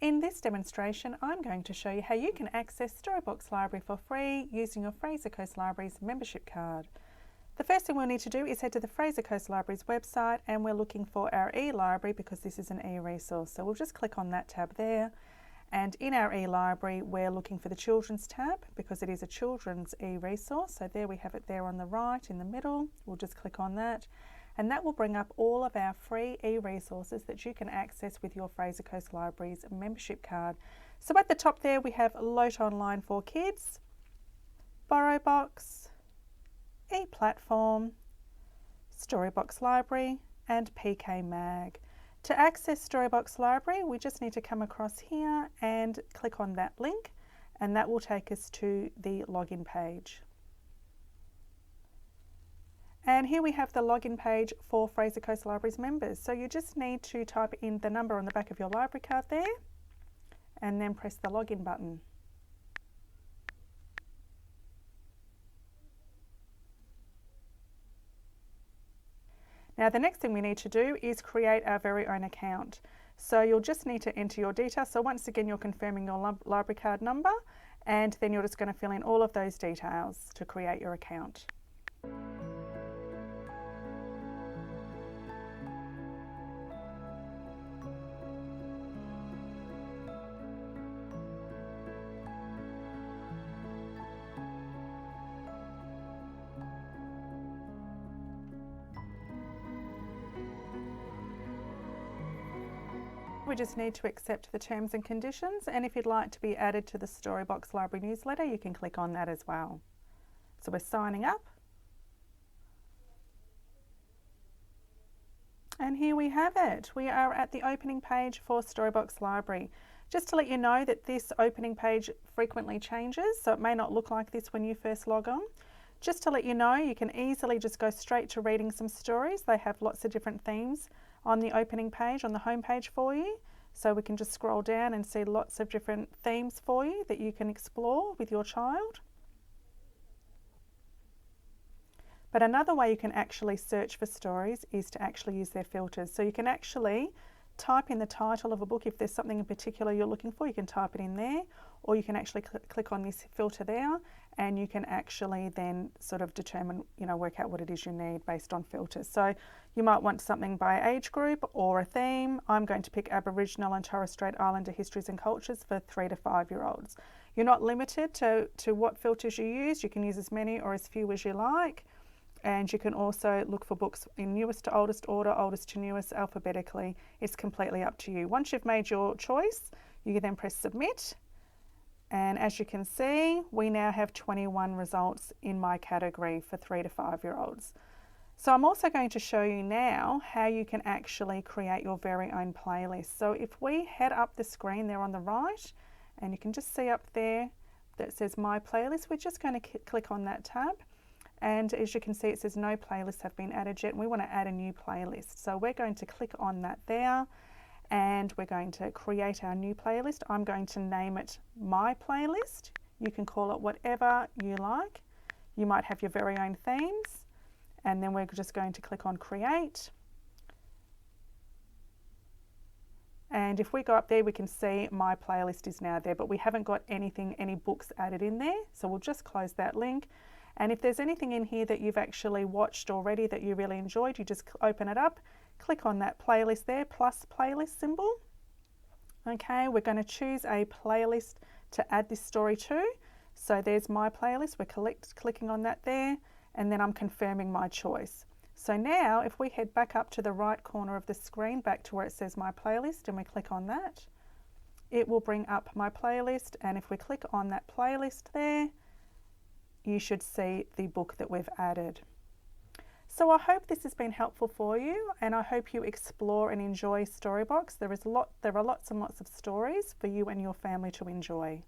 In this demonstration, I'm going to show you how you can access Storybox Library for free using your Fraser Coast Library's membership card. The first thing we'll need to do is head to the Fraser Coast Library's website, and we're looking for our e-library because this is an e-resource. So we'll just click on that tab there, and in our e-library we're looking for the children's tab because it is a children's e-resource. So there we have it there on the right in the middle. We'll just click on that, and that will bring up all of our free e-resources that you can access with your Fraser Coast Library's membership card. So at the top there we have Lote Online for Kids, BorrowBox, ePlatform, Storybox Library and PK Mag. To access Storybox Library, we just need to come across here and click on that link, and that will take us to the login page. And here we have the login page for Fraser Coast Library's members. So you just need to type in the number on the back of your library card there and then press the login button. Now the next thing we need to do is create our very own account. So you'll just need to enter your details. So once again, you're confirming your library card number, and then you're just going to fill in all of those details to create your account. We just need to accept the terms and conditions, and if you'd like to be added to the Storybox Library newsletter, you can click on that as well. So we're signing up. And here we have it. We are at the opening page for Storybox Library. Just to let you know that this opening page frequently changes, so it may not look like this when you first log on. Just to let you know, you can easily just go straight to reading some stories. They have lots of different themes on the opening page, on the home page for you. So we can just scroll down and see lots of different themes for you that you can explore with your child. But another way you can actually search for stories is to actually use their filters. So you can actually type in the title of a book. If there's something in particular you're looking for, you can type it in there, or you can actually click on this filter there, and you can actually then sort of determine, work out what it is you need based on filters. So you might want something by age group or a theme. I'm going to pick Aboriginal and Torres Strait Islander histories and cultures for 3 to 5 year olds. You're not limited to what filters you use. You can use as many or as few as you like. And you can also look for books in newest to oldest order, oldest to newest, alphabetically. It's completely up to you. Once you've made your choice, you can then press submit. And as you can see, we now have 21 results in my category for 3 to 5 year olds. So I'm also going to show you now how you can actually create your very own playlist. So if we head up the screen there on the right, and you can just see up there that says My Playlist, we're just going to click on that tab. And as you can see, it says no playlists have been added yet, and we want to add a new playlist. So we're going to click on that there, and we're going to create our new playlist. I'm going to name it My Playlist. You can call it whatever you like. You might have your very own themes, and then we're just going to click on Create. And if we go up there, we can see My Playlist is now there, but we haven't got any books added in there. So we'll just close that link. And if there's anything in here that you've actually watched already that you really enjoyed, you just open it up, click on that playlist there, plus playlist symbol. Okay, we're going to choose a playlist to add this story to. So there's My Playlist, we're clicking on that there, and then I'm confirming my choice. So now if we head back up to the right corner of the screen, back to where it says My Playlist, and we click on that, it will bring up My Playlist, and if we click on that playlist there, you should see the book that we've added. So I hope this has been helpful for you, and I hope you explore and enjoy Storybox. There are lots and lots of stories for you and your family to enjoy.